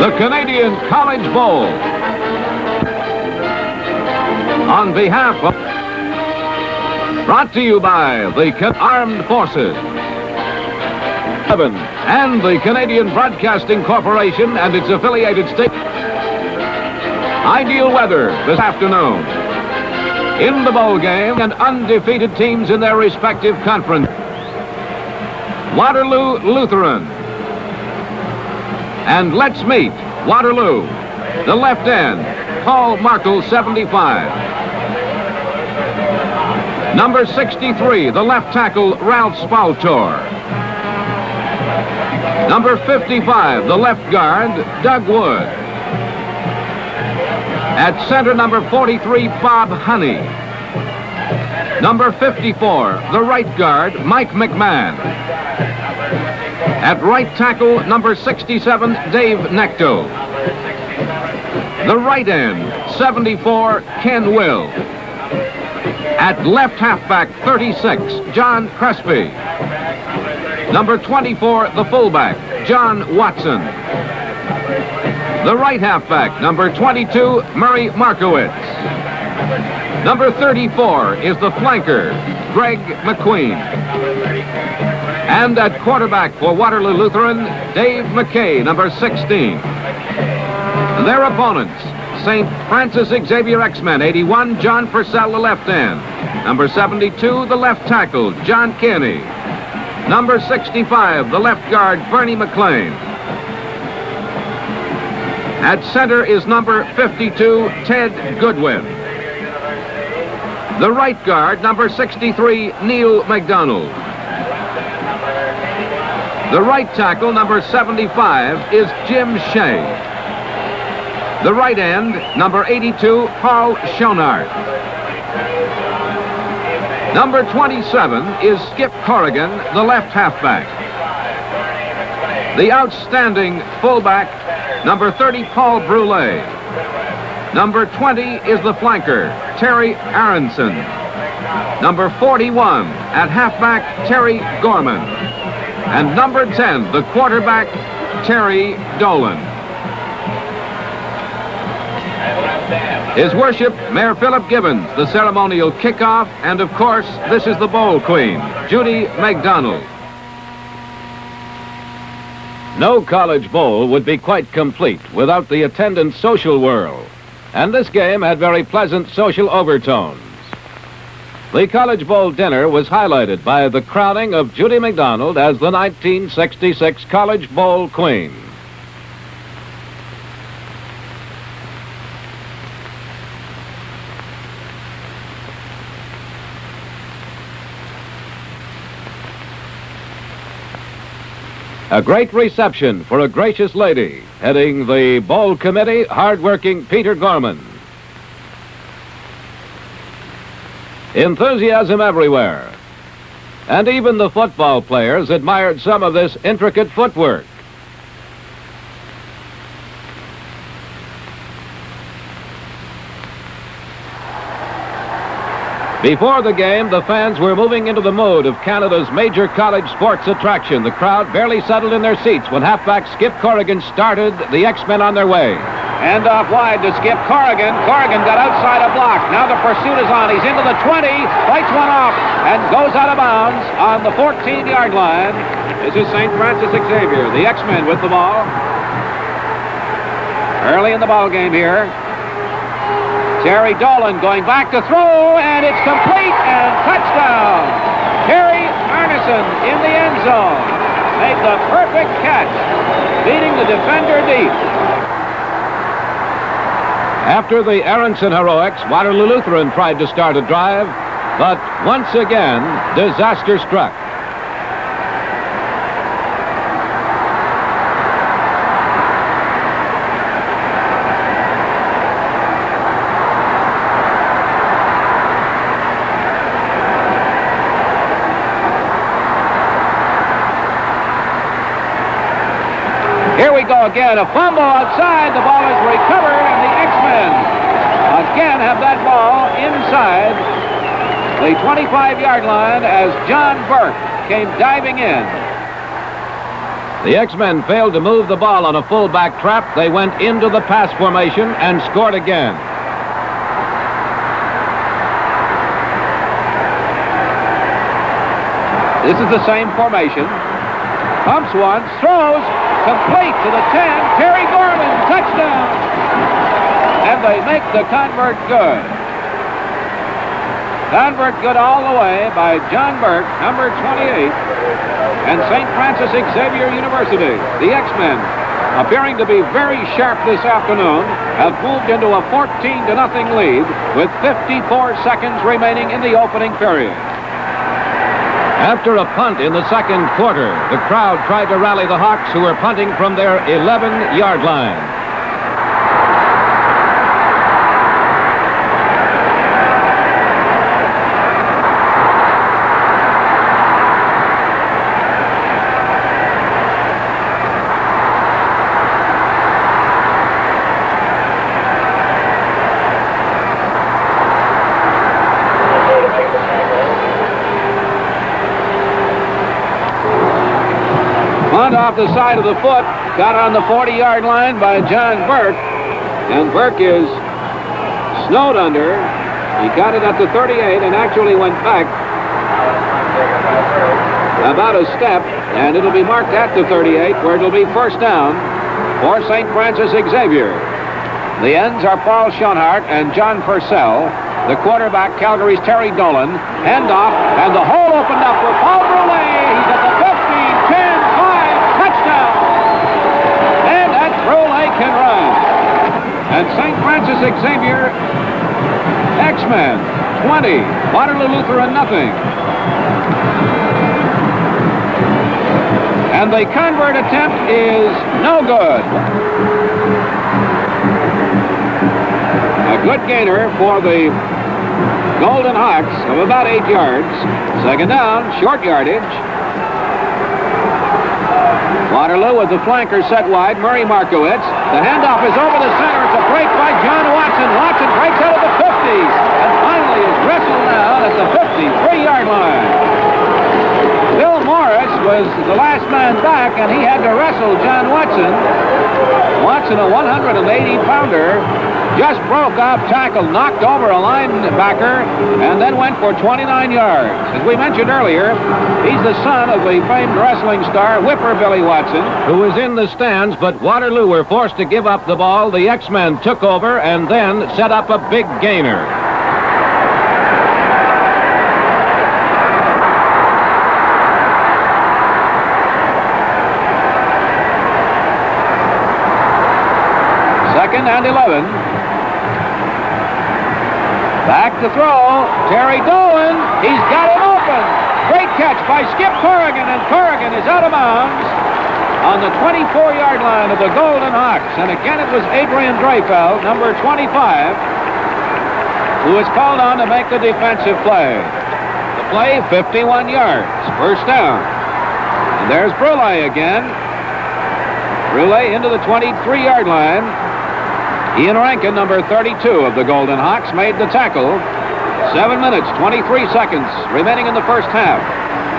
the Canadian College Bowl. On behalf of... Brought to you by the Armed Forces and the Canadian Broadcasting Corporation and its affiliated states. Ideal weather this afternoon. In the bowl game, and undefeated teams in their respective conference. Waterloo Lutheran. And let's meet Waterloo. The left end, Paul Markle, 75. Number 63, the left tackle, Ralph Spaltor. Number 55, the left guard, Doug Wood. At center, number 43, Bob Honey. Number 54, the right guard, Mike McMahon. At right tackle, number 67, Dave Necto. The right end, 74, Ken Will. At left halfback, 36, John Crespi. Number 24, the fullback, John Watson. The right halfback, number 22, Murray Markowitz. Number 34 is the flanker, Greg McQueen. And at quarterback for Waterloo Lutheran, Dave McKay, number 16. Their opponents, St. Francis Xavier X-Men, 81, John Purcell, the left end. Number 72, the left tackle, John Kearney. Number 65, the left guard, Bernie McLean. At center is number 52, Ted Goodwin. The right guard, number 63, Neil McDonald. The right tackle, number 75, is Jim Shea. The right end, number 82, Paul Schonart. Number 27 is Skip Corrigan, the left halfback. The outstanding fullback, number 30, Paul Brule. Number 20 is the flanker, Terry Aronson. Number 41 at halfback, Terry Gorman. And number 10, the quarterback, Terry Dolan. His Worship, Mayor Philip Gibbons, the ceremonial kickoff, and of course, this is the Bowl Queen, Judy McDonald. No college bowl would be quite complete without the attendant social whirl, and this game had very pleasant social overtones. The College Bowl dinner was highlighted by the crowning of Judy McDonald as the 1966 College Bowl Queen. A great reception for a gracious lady, heading the Bowl Committee, hard-working Peter Gorman. Enthusiasm everywhere. And even the football players admired some of this intricate footwork. Before the game, the fans were moving into the mode of Canada's major college sports attraction. The crowd barely settled in their seats when halfback Skip Corrigan started the X-Men on their way. Hand off wide to Skip Corrigan. Corrigan got outside a block. Now the pursuit is on. He's into the 20, fights one off, and goes out of bounds on the 14-yard line. This is St. Francis Xavier, the X-Men with the ball. Early in the ball game here. Terry Dolan going back to throw, and it's complete, and touchdown. Terry Arneson in the end zone. Made the perfect catch, beating the defender deep. After the Aronson heroics, Waterloo Lutheran tried to start a drive, but once again, disaster struck. Here we go again, a fumble outside, the ball is recovered, and the X-Men again have that ball inside the 25-yard line as John Burke came diving in. The X-Men failed to move the ball on a fullback trap. They went into the pass formation and scored again. This is the same formation. Pumps once, throws, complete to the 10. Terry Gorman, touchdown. And they make the convert good. Convert good all the way by John Burke, number 28. And St. Francis Xavier University, the X-Men, appearing to be very sharp this afternoon, have moved into a 14-0 lead with 54 seconds remaining in the opening period. After a punt in the second quarter, the crowd tried to rally the Hawks, who were punting from their 11-yard line. Off the side of the foot, got on the 40-yard line by John Burke, and Burke is snowed under. He got it at the 38 and actually went back about a step, and it'll be marked at the 38, where it'll be first down for St. Francis Xavier. The ends are Paul Schoenhart and John Purcell. The quarterback, Calgary's Terry Dolan. Handoff, and the hole opened up for Paul Brule. He's at the 15, 10, can run. And St. Francis Xavier, X-Men, 20. Waterloo Lutheran, nothing. And the convert attempt is no good. A good gainer for the Golden Hawks of about 8 yards. Second down, short yardage. Waterloo with the flanker set wide. Murray Markowitz. The handoff is over the center. It's a break by John Watson. Watson breaks out of the 50s and finally is wrestled down at the 53-yard line. Bill Morris was the last man back, and he had to wrestle John Watson. Watson, a 180-pounder, just broke off tackle, knocked over a linebacker, and then went for 29 yards. As we mentioned earlier, he's the son of the famed wrestling star, Whipper Billy Watson, who was in the stands, but Waterloo were forced to give up the ball. The X-Men took over and then set up a big gainer. Second and 11. Back to throw. Terry Dolan. He's got it open. Great catch by Skip Corrigan, and Corrigan is out of bounds on the 24-yard line of the Golden Hawks. And again, it was Adrian Dreyfeld, number 25, who was called on to make the defensive play. The play, 51 yards. First down. And there's Brule again. Brule into the 23-yard line. Ian Rankin, number 32 of the Golden Hawks, made the tackle. 7 minutes, 23 seconds remaining in the first half.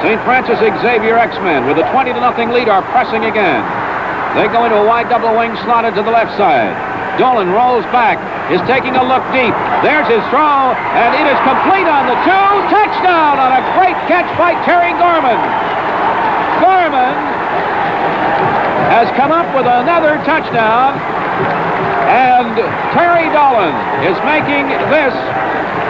St. Francis Xavier X-Men with a 20-0 lead are pressing again. They go into a wide double wing slotted to the left side. Dolan rolls back, is taking a look deep. There's his throw, and it is complete on the 2. Touchdown on a great catch by Terry Gorman. Gorman has come up with another touchdown. And Terry Dolan is making this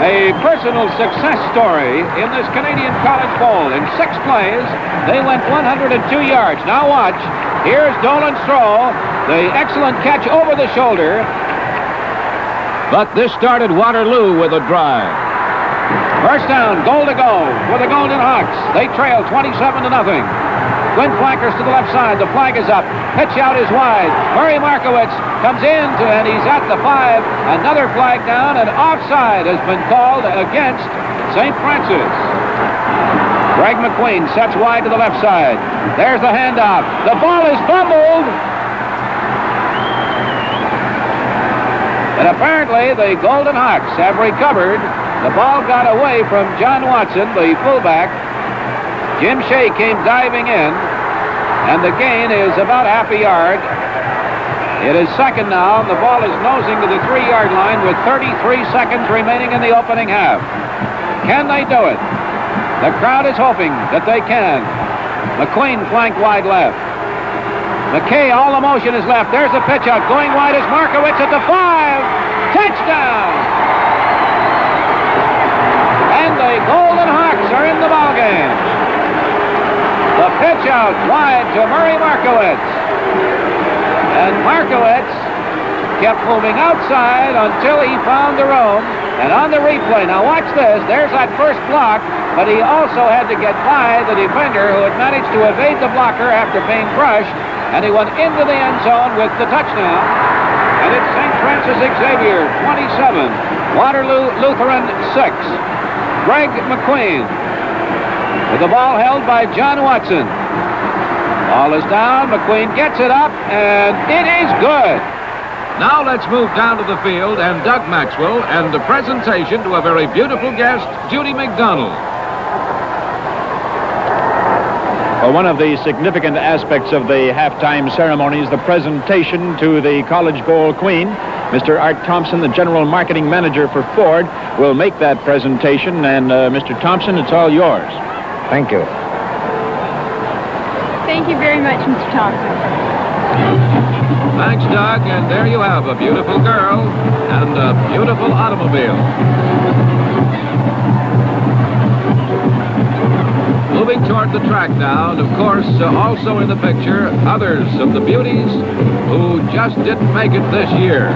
a personal success story in this Canadian College Bowl. In 6 plays, they went 102 yards. Now watch. Here's Dolan's throw. The excellent catch over the shoulder. But this started Waterloo with a drive. First down, goal to go for the Golden Hawks. They trail 27-0. Twin flankers to the left side. The flag is up. Pitch out is wide. Murray Markowitz comes in, and he's at the 5. Another flag down, and offside has been called against St. Francis. Greg McQueen sets wide to the left side. There's the handoff. The ball is fumbled. And apparently the Golden Hawks have recovered. The ball got away from John Watson, the fullback. Jim Shea came diving in. And the gain is about half a yard. It is second now, and the ball is nosing to the 3-yard line with 33 seconds remaining in the opening half. Can they do it? The crowd is hoping that they can. McQueen flank wide left. McKay, all the motion is left. There's a pitch out. Going wide is Markowitz at the 5. Touchdown! And the Golden Hawks are in the ballgame. The pitch out wide to Murray Markowitz. And Markowitz kept moving outside until he found the room. And on the replay, now watch this, there's that first block, but he also had to get by the defender who had managed to evade the blocker after being crushed, and he went into the end zone with the touchdown. And it's St. Francis Xavier 27, Waterloo Lutheran 6. Greg McQueen with the ball held by John Watson. Ball is down, McQueen gets it up, and it is good. Now let's move down to the field and Doug Maxwell and the presentation to a very beautiful guest, Judy McDonald. Well, one of the significant aspects of the halftime ceremony is the presentation to the College Bowl Queen. Mr. Art Thompson, the general marketing manager for Ford, will make that presentation. And Mr. Thompson, it's all yours. Thank you. Thank you very much, Mr. Thompson. Thanks, Doug, and there you have a beautiful girl and a beautiful automobile. Moving toward the track now, and of course, also in the picture, others of the beauties who just didn't make it this year.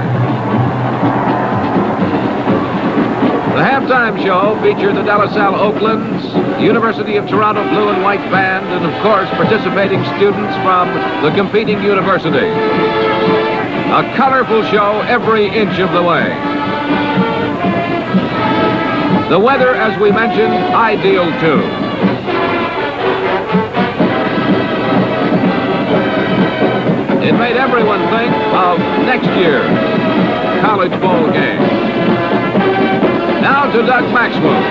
The halftime show featured the De La Salle Oaklands, the University of Toronto Blue and White Band, and of course, participating students from the competing university. A colorful show every inch of the way. The weather, as we mentioned, ideal too. It made everyone think of next year's College Bowl game. Now to Doug Maxwell.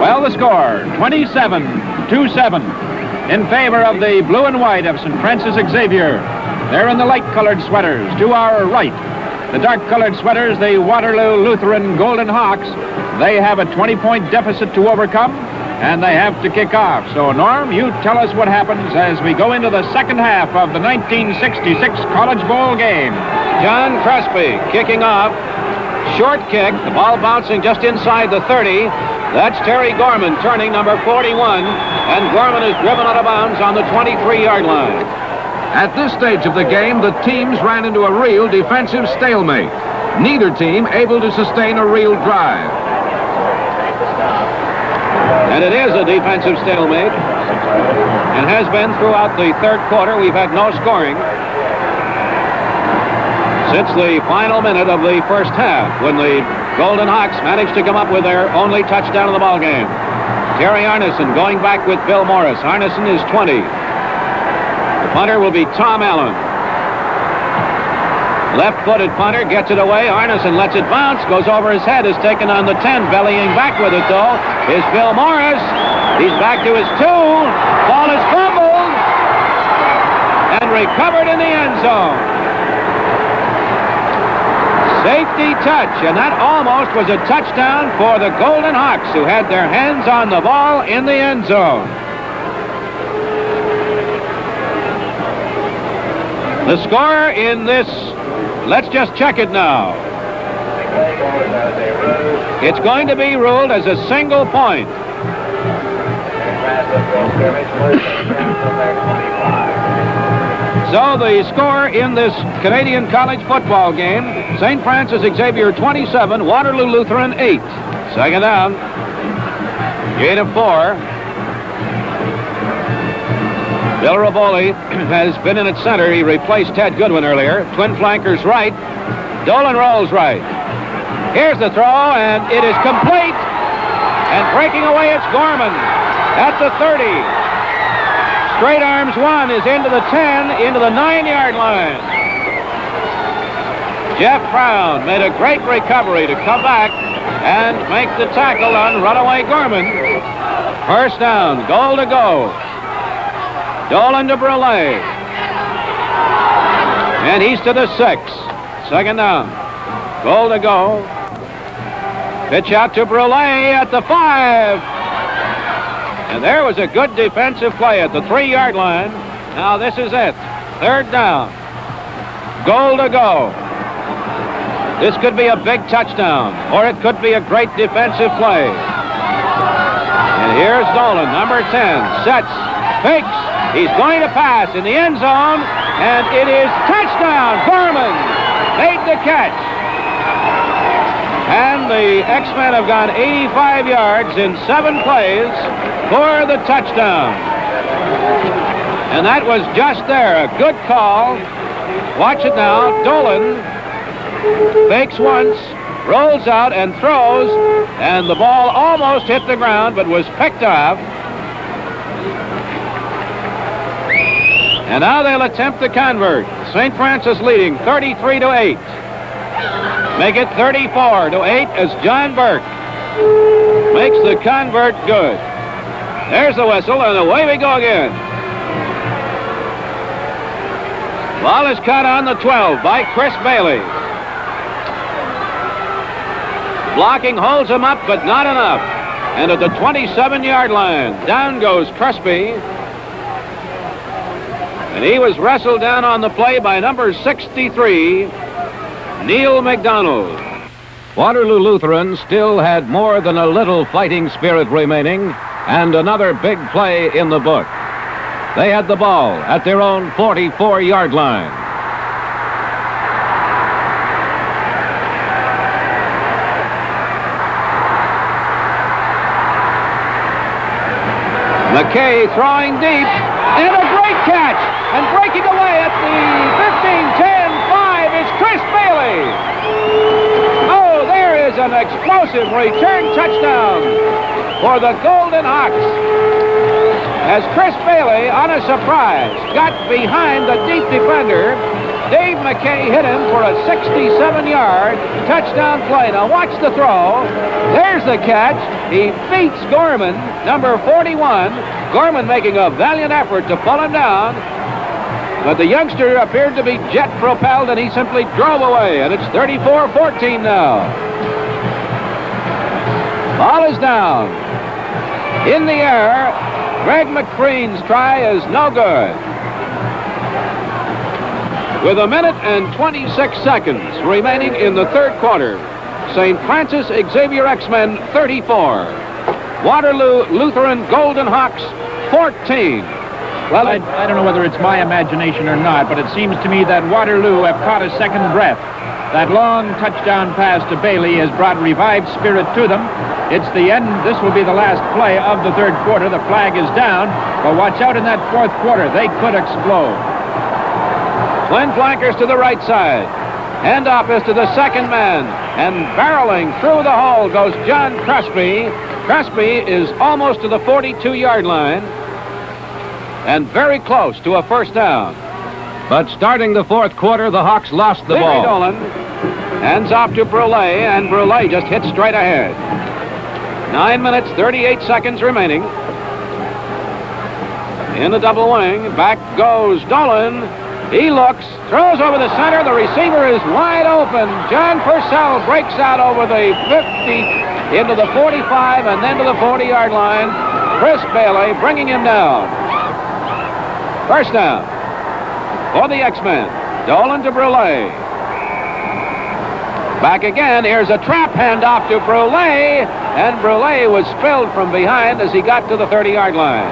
Well, the score, 27-7 in favor of the blue and white of St. Francis Xavier. They're in the light-colored sweaters to our right. The dark-colored sweaters, the Waterloo Lutheran Golden Hawks. They have a 20-point deficit to overcome, and they have to kick off. So, Norm, you tell us what happens as we go into the second half of the 1966 College Bowl game. John Crespi kicking off. Short kick, the ball bouncing just inside the 30. That's Terry Gorman turning number 41, and Gorman is driven out of bounds on the 23-yard line. At this stage of the game, the teams ran into a real defensive stalemate. Neither team able to sustain a real drive. And it is a defensive stalemate, and has been throughout the third quarter. We've had no scoring since the final minute of the first half, when the Golden Hawks managed to come up with their only touchdown of the ball game. Terry Arneson going back with Bill Morris. Arneson is 20. The punter will be Tom Allen. Left-footed punter gets it away. Arneson lets it bounce, goes over his head, is taken on the 10. Bellying back with it, though, is Bill Morris. He's back to his 2. Ball is fumbled and recovered in the end zone. Safety touch, and that almost was a touchdown for the Golden Hawks, who had their hands on the ball in the end zone. The score in this, let's just check it now. It's going to be ruled as a single point. So the score in this Canadian college football game, St. Francis Xavier 27, Waterloo Lutheran 8. Second down. Gain of 4. Bill Rivoli has been in at center. He replaced Ted Goodwin earlier. Twin flankers right. Dolan rolls right. Here's the throw, and it is complete. And breaking away, it's Gorman at the 30. Straight arms one is into the 10, into the 9-yard line. Jeff Brown made a great recovery to come back and make the tackle on runaway Gorman. First down, goal to go. Dolan to Brule. And he's to the 6. Second down. Goal to go. Pitch out to Brule at the 5. And there was a good defensive play at the 3-yard line. Now this is it. Third down. Goal to go. This could be a big touchdown, or it could be a great defensive play. And here's Dolan, number 10. Sets. Fakes. He's going to pass in the end zone, and it is touchdown. Gorman made the catch. And the X-Men have gone 85 yards in 7 plays for the touchdown. And that was just there. A good call. Watch it now. Dolan fakes once, rolls out and throws, and the ball almost hit the ground but was picked up. And now they'll attempt to convert. St. Francis leading 33-8. Make it 34-8 as John Burke makes the convert good. There's the whistle, and away we go again. Ball is caught on the 12 by Chris Bailey. Blocking holds him up, but not enough. And at the 27-yard line, down goes Crespi. And he was wrestled down on the play by number 63, Neil McDonald. Waterloo Lutheran still had more than a little fighting spirit remaining, and another big play in the book. They had the ball at their own 44-yard line. McKay throwing deep, and a great catch, and breaking away at the 15-10-5 is Chris Bailey. Oh, there is an explosive return touchdown for the Golden Hawks. As Chris Bailey, on a surprise, got behind the deep defender, Dave McKay hit him for a 67-yard touchdown play. Now watch the throw. There's the catch. He beats Gorman, number 41. Gorman making a valiant effort to pull him down. But the youngster appeared to be jet-propelled, and he simply drove away. And it's 34-14 now. Ball is down. In the air, Greg McCrean's try is no good. With a minute and 26 seconds remaining in the third quarter, St. Francis Xavier X-Men 34. Waterloo Lutheran Golden Hawks 14. Well, I don't know whether it's my imagination or not, but it seems to me that Waterloo have caught a second breath. That long touchdown pass to Bailey has brought revived spirit to them. It's the end. This will be the last play of the third quarter. The flag is down, but watch out in that fourth quarter. They could explode. Twin flankers to the right side. Handoff is to the second man. And barreling through the hole goes John Crespi. Crespi is almost to the 42-yard line. And very close to a first down. But starting the fourth quarter, the Hawks lost the ball. Dolan hands off to Brule, and Brule just hits straight ahead. 9 minutes, 38 seconds remaining. In the double wing, back goes Dolan. He looks, throws over the center. The receiver is wide open. John Purcell breaks out over the 50 into the 45 and then to the 40-yard line. Chris Bailey bringing him down. First down for the X-Men. Dolan to Brule. Back again. Here's a trap handoff to Brule, and Brule was spilled from behind as he got to the 30-yard line.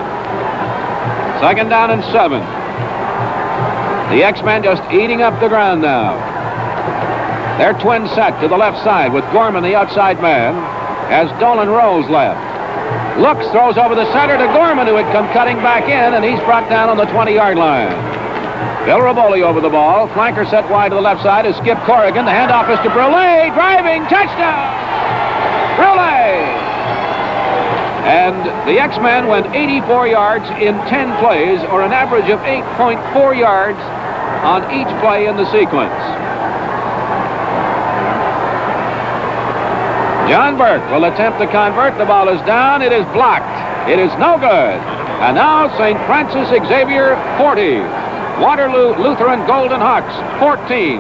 Second down and 7. The X-Men just eating up the ground now. Their twin set to the left side with Gorman, the outside man, as Dolan rolls left. Looks, throws over the center to Gorman, who had come cutting back in, and he's brought down on the 20-yard line. Bill Raboli over the ball. Flanker set wide to the left side is Skip Corrigan. The handoff is to Brule. Driving, touchdown! Brule! And the X-Men went 84 yards in 10 plays, or an average of 8.4 yards on each play in the sequence. John Burke will attempt to convert. The ball is down. It is blocked. It is no good. And now St. Francis Xavier 40. Waterloo Lutheran Golden Hawks 14.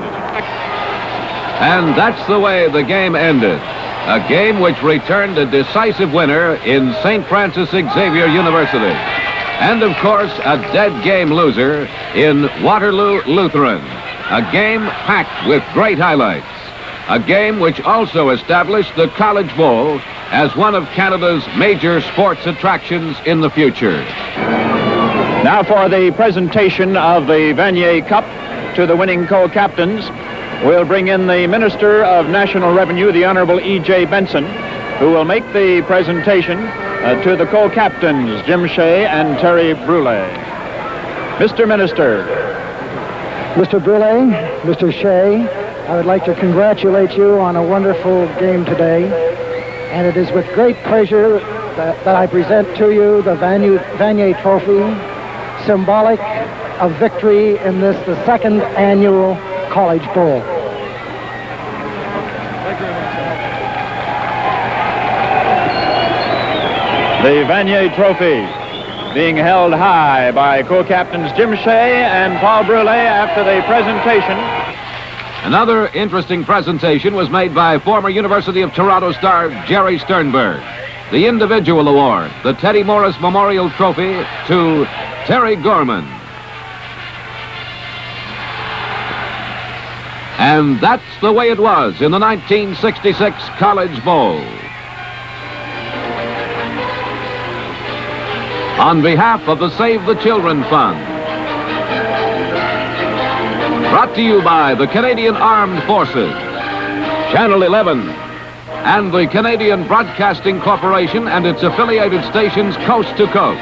And that's the way the game ended. A game which returned a decisive winner in St. Francis Xavier University. And, of course, a dead game loser in Waterloo Lutheran. A game packed with great highlights. A game which also established the College Bowl as one of Canada's major sports attractions in the future. Now for the presentation of the Vanier Cup to the winning co-captains. We'll bring in the Minister of National Revenue, the Honorable E.J. Benson, who will make the presentation to the co-captains, Jim Shea and Terry Brule. Mr. Minister. Mr. Brule, Mr. Shea, I would like to congratulate you on a wonderful game today. And it is with great pleasure that I present to you the Vanier Trophy, symbolic of victory in the second annual College Bowl. The Vanier Trophy being held high by co-captains Jim Shea and Paul Brule after the presentation. Another interesting presentation was made by former University of Toronto star Jerry Sternberg. The individual award, the Teddy Morris Memorial Trophy, to Terry Gorman. And that's the way it was in the 1966 College Bowl. On behalf of the Save the Children Fund, brought to you by the Canadian Armed Forces, Channel 11, and the Canadian Broadcasting Corporation and its affiliated stations coast to coast.